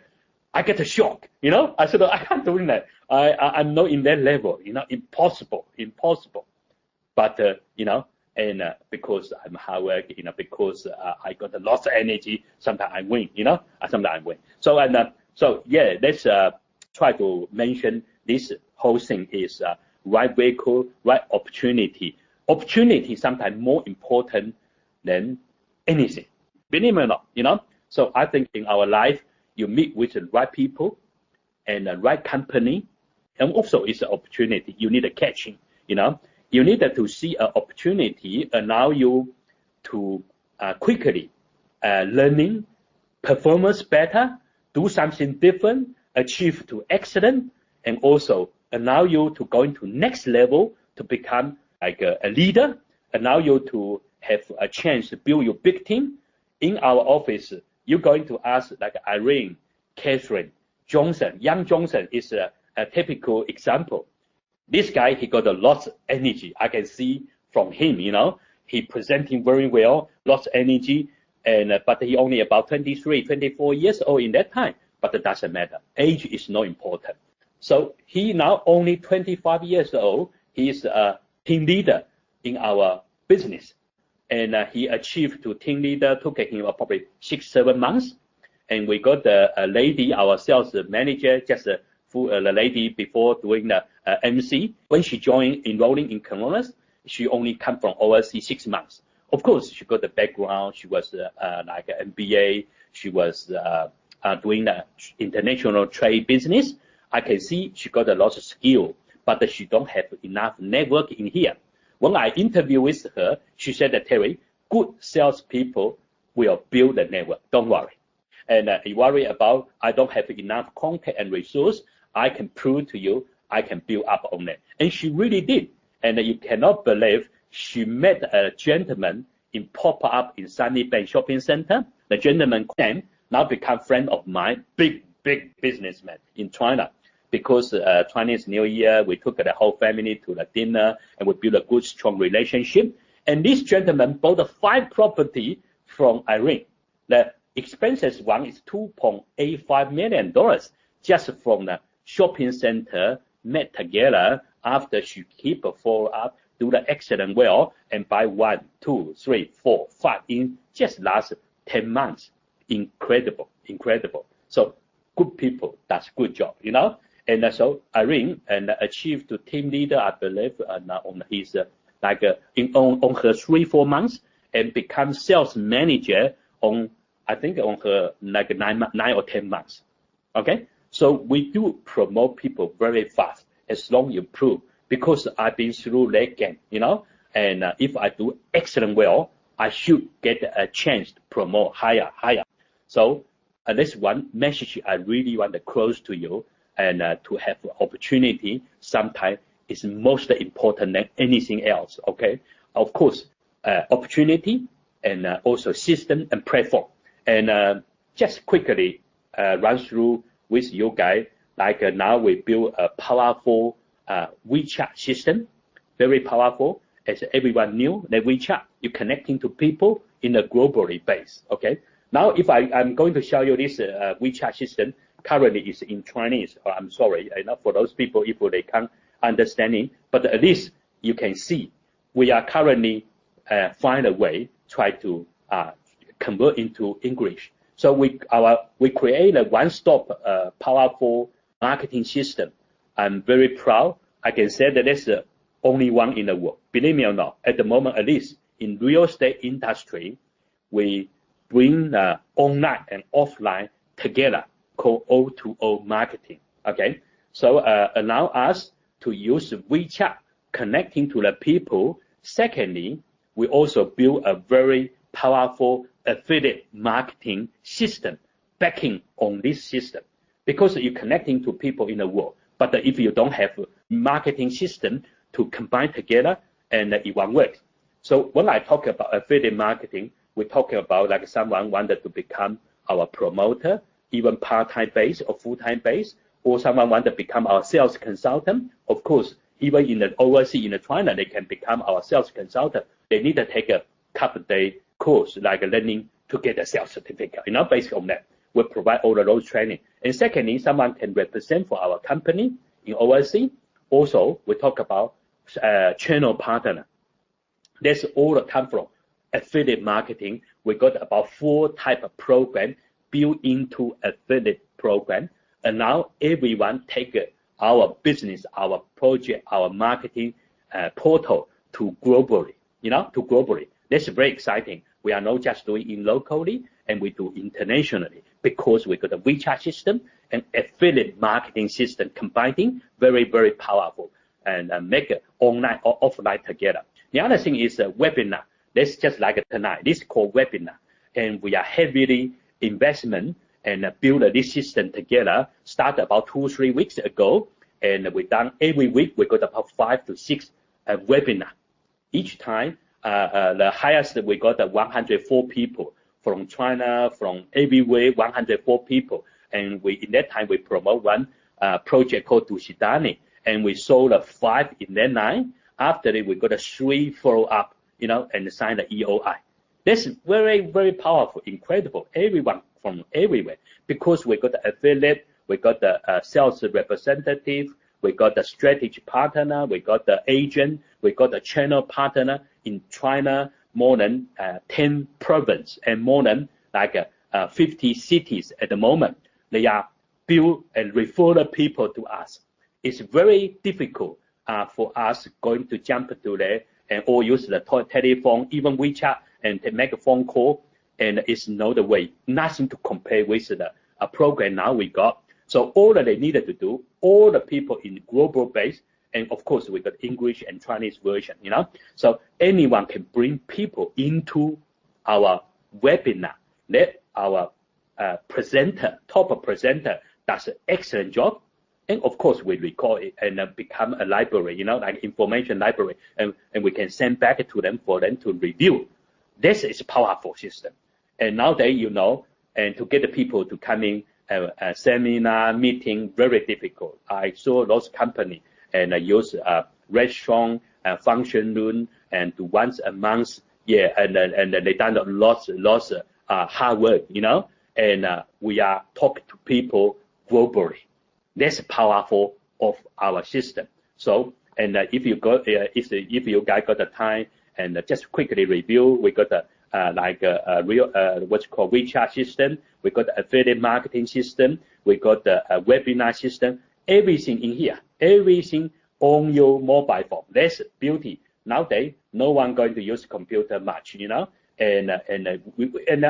I get a shock, I said, I can't do that. I'm not in that level, impossible. But, and because I'm hard work, because I got a lot of energy, sometimes I win, sometimes I win. So, so yeah, let's try to mention this whole thing is right vehicle, right opportunity. Opportunity sometimes more important than anything. Believe it or not, So I think in our life, you meet with the right people and the right company, and also it's an opportunity. You need a catching, You need to see an opportunity allow you to quickly learning, performance better, do something different, achieve to excellent, and also allow you to go into next level to become like a leader, allow you to have a chance to build your big team. In our office, you're going to ask like Irene, Catherine, Johnson. Young Johnson is a typical example. This guy, he got a lot of energy. I can see from him, he presenting very well, lots of energy, and but he only about 23, 24 years old in that time. But it doesn't matter. Age is not important. So he now only 25 years old. He's a team leader in our business. And he achieved to team leader, took him probably 6-7 months. And we got the lady, our sales manager, just the lady before doing the MC. When she joined enrolling in Coronis, she only come from overseas 6 months. Of course, she got the background. She was like an MBA. She was doing the international trade business. I can see she got a lot of skill, but she don't have enough network in here. When I interview with her, she said that, Terry, good salespeople will build the network. Don't worry. And you worry about, I don't have enough contact and resource. I can prove to you, I can build up on it. And she really did. And you cannot believe she met a gentleman in pop-up in Sunny Bank Shopping Center. The gentleman now become friend of mine, big businessman in China. because Chinese New Year, we took the whole family to the dinner and we built a good, strong relationship. And this gentleman bought 5 property from Irene. The expenses one is $2.85 million just from the shopping center met together after she keep a follow up, do the excellent well, and buy 1, 2, 3, 4, 5 in just last 10 months. Incredible, incredible. So good people, that's good job, you know. And so Irene and achieved to team leader, I believe, on his on her 3-4 months, and become sales manager on, I think, on her like 9 or 10 months. Okay, so we do promote people very fast as long as you prove, because I've been through that game, you know. And if I do excellent well, I should get a chance to promote higher. So that's one message I really want to close to you, and to have opportunity sometimes is most important than anything else. Okay, of course, opportunity and also system and platform. And just quickly run through with you guys. Like now we build a powerful WeChat system, very powerful. As everyone knew, that WeChat, you're connecting to people in a globally base. Okay. Now, if I'm going to show you this WeChat system, currently is in Chinese. I'm sorry, for those people if they can't understand it, but at least you can see we are currently find a way try to convert into English. So we create a one-stop powerful marketing system. I'm very proud. I can say that that's the only one in the world. Believe me or not, at the moment, at least in real estate industry, we bring online and offline together, called O2O marketing. Okay, so allow us to use WeChat connecting to the people. Secondly, we also build a very powerful affiliate marketing system backing on this system, because you're connecting to people in the world. But if you don't have a marketing system to combine together, and it won't work. So when I talk about affiliate marketing, we're talking about like someone wanted to become our promoter, even part-time base or full-time base, or someone wanted to become our sales consultant. Of course, even in the overseas, in the China, they can become our sales consultant. They need to take a couple-day course, like learning to get a sales certificate. Based on that, we provide all of those training. And secondly, someone can represent for our company in overseas. Also, we talk about channel partner. That's all that come from affiliate marketing. We got about 4 type of program built into affiliate program. And now everyone take our business, our project, our marketing portal to globally, to globally. That's very exciting. We are not just doing it locally, and we do internationally, because we got a WeChat system and affiliate marketing system combining, very, very powerful, and make it online or offline together. The other thing is a webinar. That's just like tonight. This is called webinar. And we are heavily investment and build this system together. Start about 2-3 weeks ago. And we done every week, we got about 5 to 6 webinar. Each time, the highest we got 104 people from China, from everywhere, 104 people. And in that time, we promote one project called Dushidani. And we sold 5 in that night. After that, we got a 3 follow-up, and signed the EOI. That's very, very powerful, incredible. Everyone from everywhere, because we got the affiliate, we got the sales representative, we got the strategy partner, we got the agent, we got the channel partner in China, more than 10 provinces and more than 50 cities at the moment. They are build and refer the people to us. It's very difficult for us going to jump to there and or use the telephone, even WeChat, and to make a phone call. And it's not the way, nothing to compare with the program now we got. So all that they needed to do, all the people in global base, and of course we got English and Chinese version, So anyone can bring people into our webinar. Let our presenter, top presenter, does an excellent job. And of course we record it and become a library, like information library, and we can send back to them for them to review. This is a powerful system. And nowadays, and to get the people to come in seminar, meeting, very difficult. I saw those companies and use restaurant, function room, and once a month, yeah, and they done lots hard work, and we are talking to people globally. That's powerful of our system. So, and if you you guys got the time and just quickly review, we got the real what's called WeChat system, we got the affiliate marketing system, we got the webinar system, everything in here, everything on your mobile phone. That's beauty. Nowadays, no one going to use computer much, and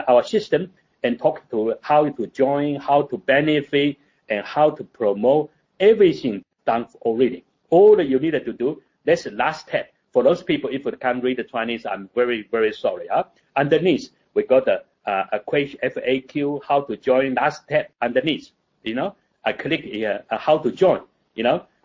our system and talk to how to join, how to benefit, and how to promote, everything done already. All that you needed to do, that's the last step. For those people, if you can't read the Chinese, I'm very, very sorry. Underneath, we got a question FAQ, how to join, last step underneath. I click here, how to join,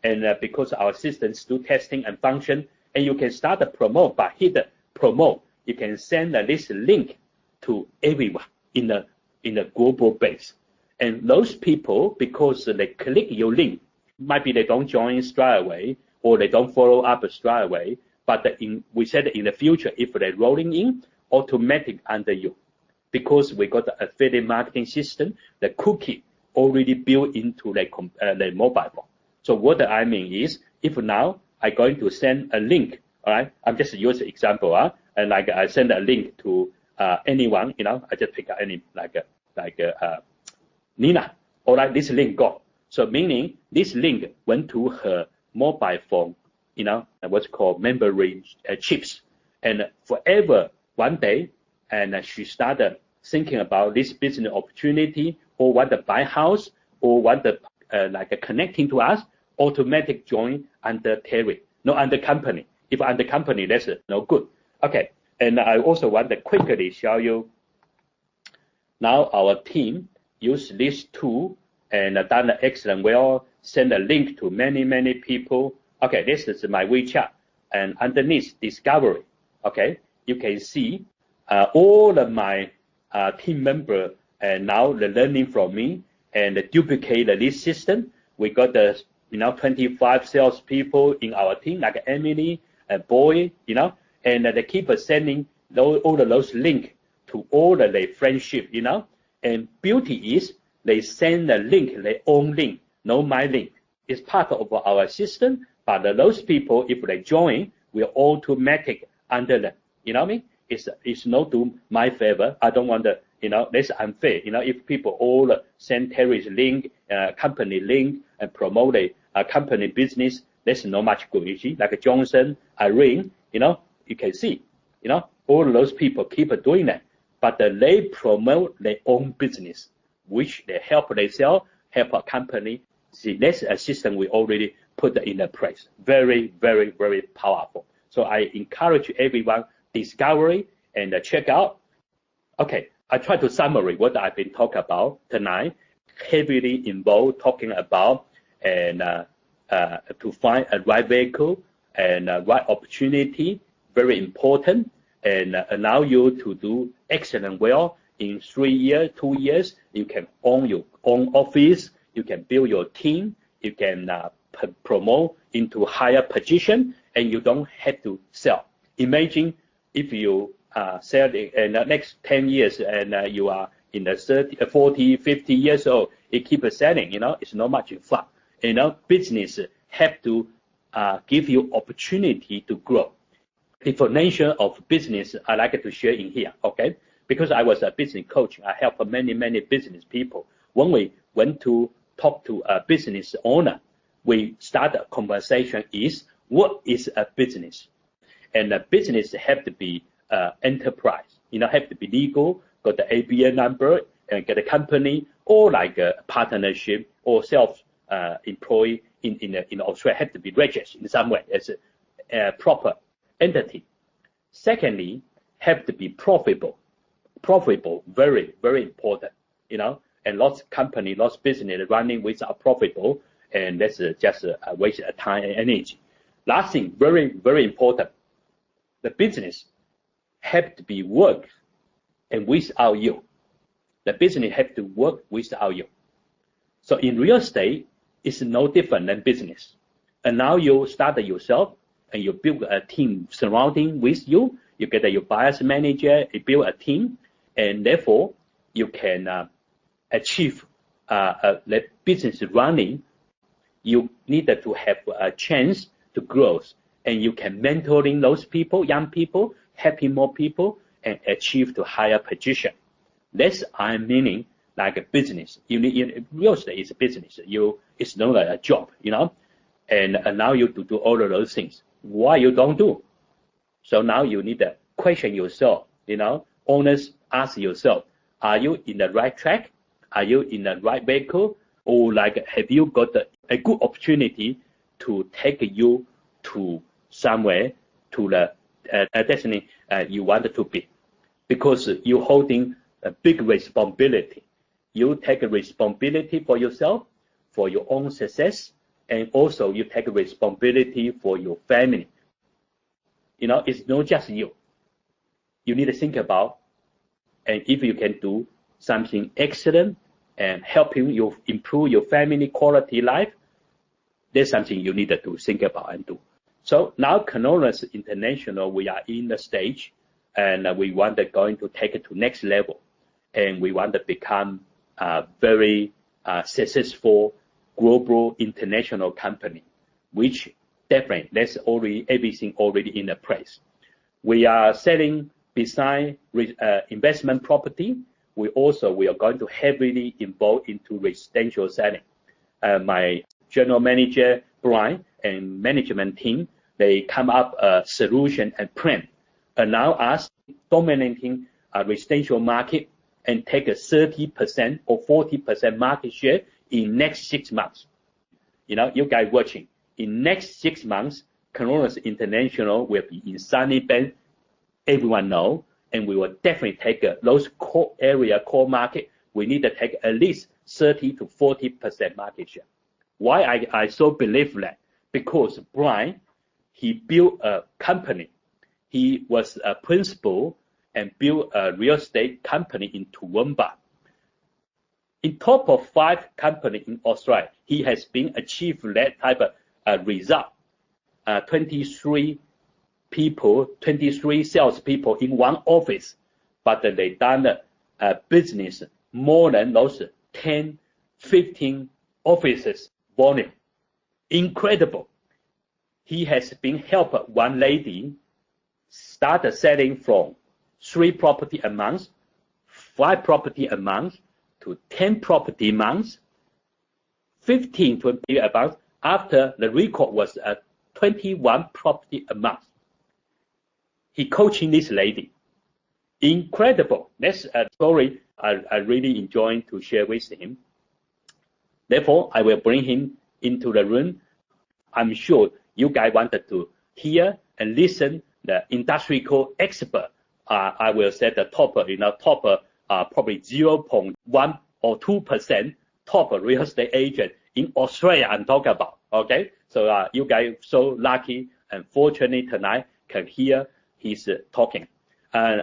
and because our systems do testing and function, and you can start to promote, but hit the promote. You can send this link to everyone in the global base. And those people, because they click your link, maybe they don't join straight away, or they don't follow up straight away, but we said in the future, if they're rolling in, automatic under you. Because we got the affiliate marketing system, the cookie already built into the mobile phone. So what I mean is, if now I'm going to send a link, all right, I'm just use an example, and like I send a link to anyone, I just pick any, like Nina, all right, this link go. So meaning this link went to her mobile phone, what's called memory chips. And forever, one day, and she started thinking about this business opportunity, or want to buy house, or want to connecting to us, automatic join under Terry, no under company. If under company, that's no good. Okay, and I also want to quickly show you. Now our team use this tool and done excellent well, send a link to many people. Okay, this is my WeChat, and underneath discovery, okay, you can see all of my team member, and now they're learning from me and duplicate this system. We got the 25 sales people in our team, like Emily, Boy, and they keep sending all of those links to all of their friendship, And beauty is they send a link, their own link, no my link. It's part of our system, but those people, if they join, will automatic under them. You know what I mean? It's not to my favor. I don't want to, that's unfair. If people all send Terry's link, company link, and promote a company business, that's not much good. You see, like Johnson, Irene, you can see, all those people keep doing that, but they promote their own business, which they help themselves, help a company. See, that's a system we already put in the place. Very, very, very powerful. So I encourage everyone, discovery and check out. Okay, I try to summarize what I've been talking about tonight. Heavily involved talking about and to find a right vehicle and a right opportunity, very important, and allow you to do excellent well. In 3 years, 2 years, you can own your own office, you can build your team, you can promote into higher position, and you don't have to sell. Imagine if you sell in the next 10 years and you are in the 30, 40, 50 years old, it keeps selling, it's not much fun. Business have to give you opportunity to grow. Definition of business, I like to share in here, okay? Because I was a business coach, I help many business people. When we went to talk to a business owner, we start a conversation is, what is a business? And a business have to be enterprise, have to be legal, got the ABN number, and get a company, or like a partnership, or self-employed in Australia, have to be registered in some way as a proper entity. Secondly, have to be profitable. Profitable, very, very important, and lots of company, lots of business running without profitable, and that's just a waste of time and energy. Last thing, very, very important, the business have to be work and without you. The business have to work without you. So in real estate, it's no different than business. And now you start yourself and you build a team surrounding with you. You get your buyer's manager, you build a team, and therefore you can achieve the business running. You need to have a chance to grow, and you can mentoring those people, young people, helping more people, and achieve to higher position. That's I'm meaning like a business. Real estate is a business. It's not like a job, and now you do all of those things. Why you don't do? So now you need to question yourself. Owners ask yourself, are you in the right track? Are you in the right vehicle? Or like, have you got a good opportunity to take you to somewhere, to the destiny you wanted to be? Because you're holding a big responsibility. You take a responsibility for yourself, for your own success, and also you take a responsibility for your family. It's not just you. You need to think about, and if you can do something excellent and helping you improve your family quality life, there's something you need to think about and do. So now Coronis International, we are in the stage, and we want to going to take it to next level, and we want to become a very successful global international company, which definitely that's already everything already in the place. We are selling beside investment property. We are going to heavily involve into residential selling. My general manager Brian and management team, they come up a solution and plan, allow us dominating a residential market and take a 30% or 40% market share in next 6 months. You guys watching, in next 6 months, Coronis International will be in Sunny Bank, everyone know, and we will definitely take those core market. We need to take at least 30 to 40% market share. Why I so believe that? Because Brian, he built a company. He was a principal and built a real estate company in Toowoomba. In top of 5 companies in Australia, he has been achieved that type of result. 23 salespeople in one office, but they done a business more than those 10, 15 offices volume. Incredible. He has been helped one lady started selling from 3 property a month, 5 property a month, to 10 property a month, 15, 20 a month, after the record was 21 property a month. He coaching this lady. Incredible. That's a story I really enjoy to share with him. Therefore, I will bring him into the room. I'm sure you guys wanted to hear and listen the industrial expert. I will say the top, probably 0.1 or 2% top real estate agent in Australia I'm talking about. Okay, so you guys so lucky and fortunate tonight can hear his talking.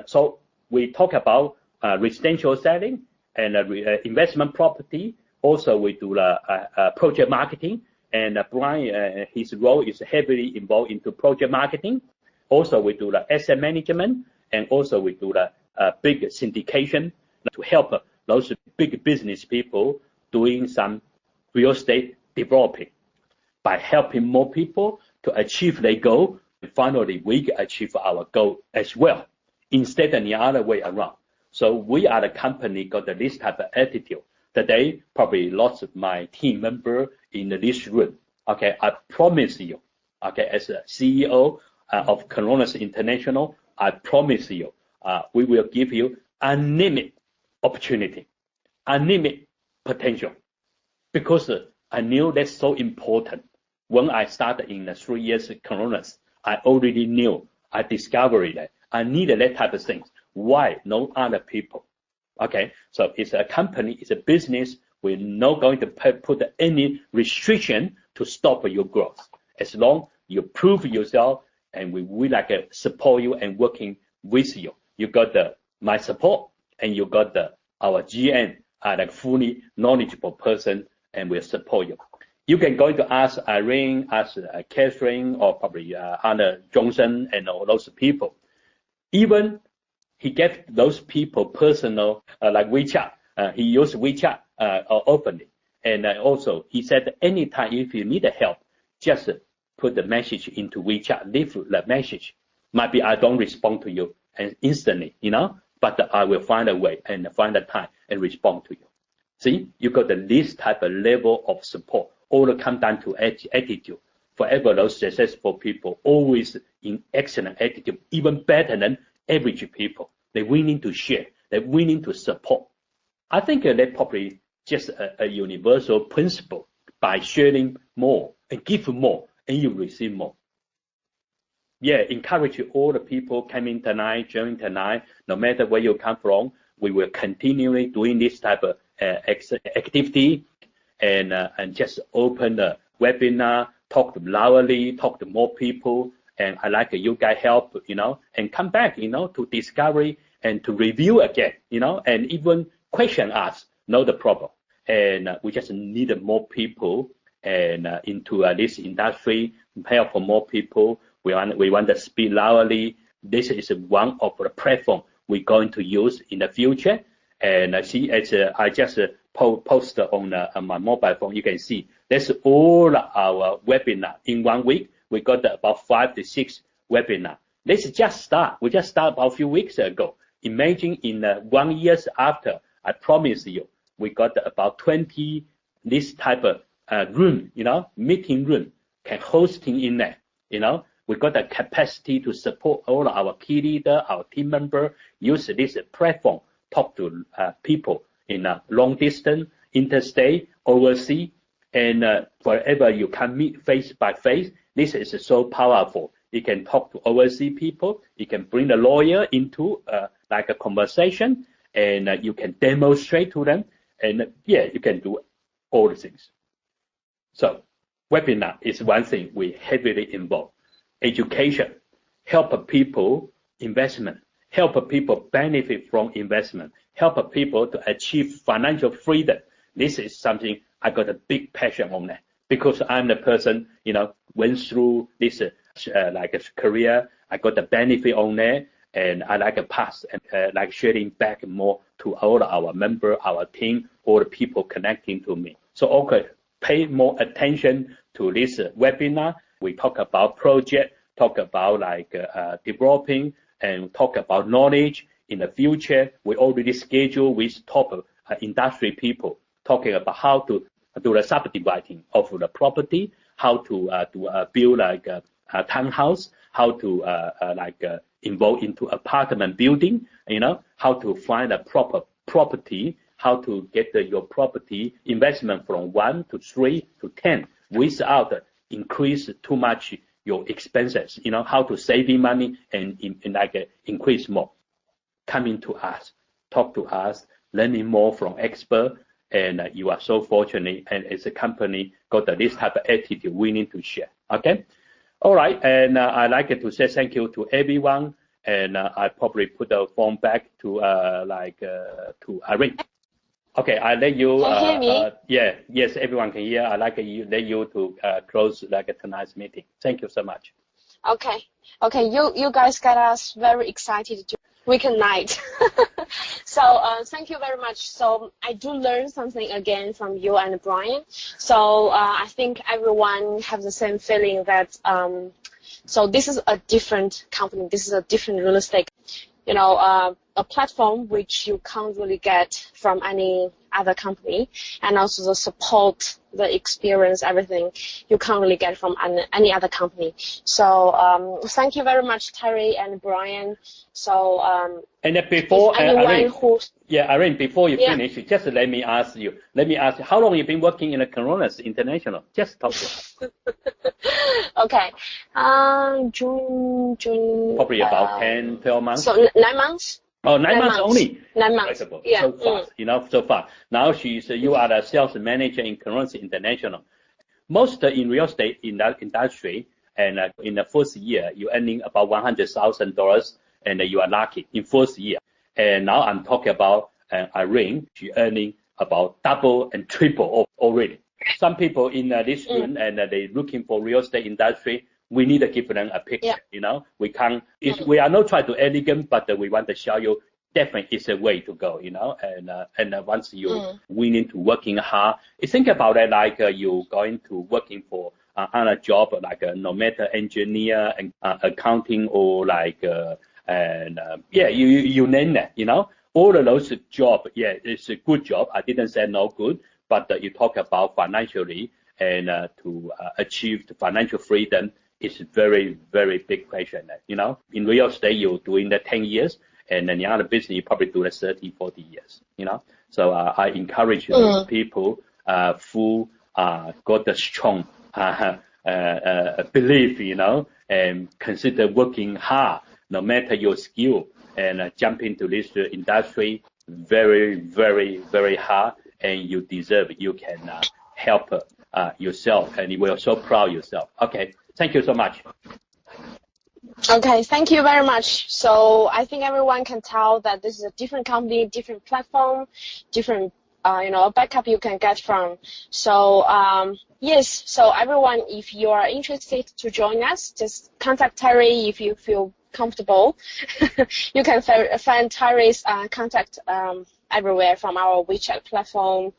So we talk about residential selling and investment property. Also, we do project marketing. And Brian, his role is heavily involved into project marketing. Also, we do the asset management, and also we do the big syndication to help those big business people doing some real estate developing by helping more people to achieve their goal. And finally, we achieve our goal as well, instead of the other way around. So we are the company got this type of attitude. Today, probably lots of my team member in this room. Okay, I promise you, okay, as a CEO of Coronis International, I promise you, we will give you unlimited opportunity, unlimited potential, because I knew that's so important. When I started in the 3 years at Coronis, I already knew, I discovered that I needed that type of things. Why? No other people. Okay, so it's a company, it's a business. We're not going to put any restriction to stop your growth. As long you prove yourself, and we will support you and working with you. You got my support, and you got our GM, fully knowledgeable person and we'll support you. You can go to ask Irene, ask Catherine, or probably Anna Johnson and all those people. Even he gave those people personal, like WeChat. He used WeChat openly. And also, he said, anytime if you need help, just put the message into WeChat, leave the message. Might be I don't respond to you and instantly, but I will find a way and find a time and respond to you. See, you got this type of level of support. All come down to attitude. Forever, those successful people always in excellent attitude, even better than average people. They're willing to share. They're willing to support. I think that's probably just a universal principle. By sharing more and give more, and you receive more. Yeah, encourage all the people coming tonight, joining tonight, no matter where you come from. We will continually doing this type of activity. And just open the webinar, talk loudly, talk to more people, and I like you guys help, and come back, to discovery and to review again, and even question us, know the problem. And we just need more people and into this industry, help for more people. We want to speak loudly. This is one of the platform we're going to use in the future. And see, as I just post on my mobile phone, you can see that's all our webinar in 1 week. We got about 5 to 6 webinar. Let's just start. We just started about a few weeks ago. Imagine in 1 year after, I promise you, we got about 20 this type of room, meeting room, can hosting in there, We got the capacity to support all our key leader, our team member, use this platform, talk to people in a long distance, interstate, overseas, and wherever you can meet face by face. This is so powerful. You can talk to overseas people. You can bring the lawyer into like a conversation, and you can demonstrate to them. And you can do all the things. So webinar is one thing we heavily involve. Education, help people investment, help people benefit from investment, help people to achieve financial freedom. This is something I got a big passion on that, because I'm the person, went through this like a career. I got the benefit on that, and I like a pass and like sharing back more to all our member, our team, all the people connecting to me. So okay, pay more attention to this webinar. We talk about project, talk about like developing, and talk about knowledge. In the future, we already schedule with top industry people talking about how to do the subdividing of the property, how to build like a townhouse, how to involve into apartment building, how to find a proper property, how to get your property investment from 1 to 3 to 10 without increase too much your expenses, how to saving money and increase more. Coming to us, talk to us, learning more from expert, and you are so fortunate, and as a company got this type of attitude willing to share. Okay, all right, and I'd like to say thank you to everyone, and I probably put the phone back to to Irene. Okay, I let you. Can you hear me? Yes, everyone can hear. I let you to close tonight's meeting. Thank you so much. Okay, you guys got us very excited to weekend night. So thank you very much. So I do learn something again from you and Brian. So I think everyone has the same feeling that so this is a different company. This is a different real estate. A platform which you can't really get from any other company, and also the support, the experience, everything you can't really get from any other company. So thank you very much, Terry and Brian. So and before Irene, before you finish, just let me ask you, how long you been working in the Coronis International? Just talk to us. Okay, June. Probably about 10, 12 months. So 9 months. Oh, 9 months only. 9 months. Yeah. So fast, so fast. Now you are the sales manager in Coronis International. Most in real estate in that industry, and in the first year, you're earning about $100,000, and you are lucky in first year. And now I'm talking about Irene. She's earning about double and triple already. Some people in this room and they looking for real estate industry. We need to give them a picture, you know. We can't. We are not trying to elegant, but we want to show you definitely it's a way to go, you know. And once you willing to working hard, you think about it like you going to working for on a job like no matter engineer and accounting or like you name it, you know. All of those job, it's a good job. I didn't say no good, but you talk about financially and to achieve the financial freedom. It's very, very big question, you know. In real estate, you're doing that 10 years, and then the other business, you probably do that 30, 40 years, you know. So I encourage people who got the strong belief, you know, and consider working hard, no matter your skill, and jump into this industry very, very, very hard, and you deserve it. You can help yourself, and you will so proud yourself. Okay. Thank you so much. Okay, thank you very much. So I think everyone can tell that this is a different company, different platform, different backup you can get from. So yes, so everyone, if you are interested to join us, just contact Terry if you feel comfortable. You can find Terry's contact everywhere from our WeChat platform.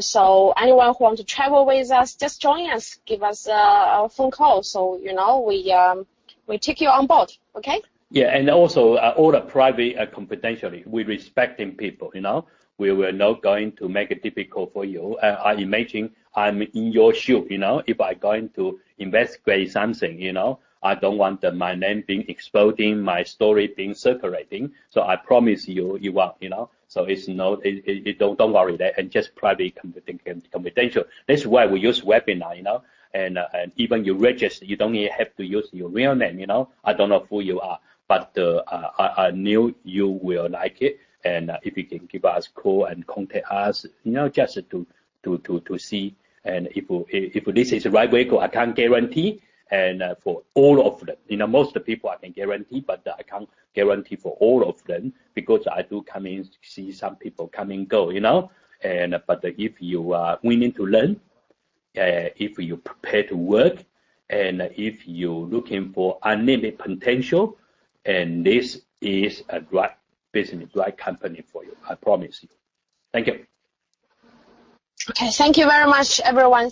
So anyone who wants to travel with us, just join us, give us a phone call. So, you know, we take you on board. Okay? Yeah, and also all the private confidentially, we respecting people, you know. We were not going to make it difficult for you. I imagine I'm in your shoe, you know, if I'm going to investigate something, you know, I don't want my name being exploding, my story being circulating. So I promise you, you won't, you know. So it's no, don't worry that, and just private confidential. That's why we use webinar, you know, and even you register, you don't even have to use your real name, you know. I don't know who you are, but I knew you will like it, and if you can give us a call and contact us, you know, just to see, and if this is the right way to go, I can't guarantee. And for all of them, you know, most of the people I can guarantee, but I can't guarantee for all of them because I do come in see some people come and go, you know. And but if you are willing to learn, if you prepare to work, and if you're looking for unlimited potential, and this is a right business, right company for you. I promise you. Thank you. Okay, thank you very much, everyone.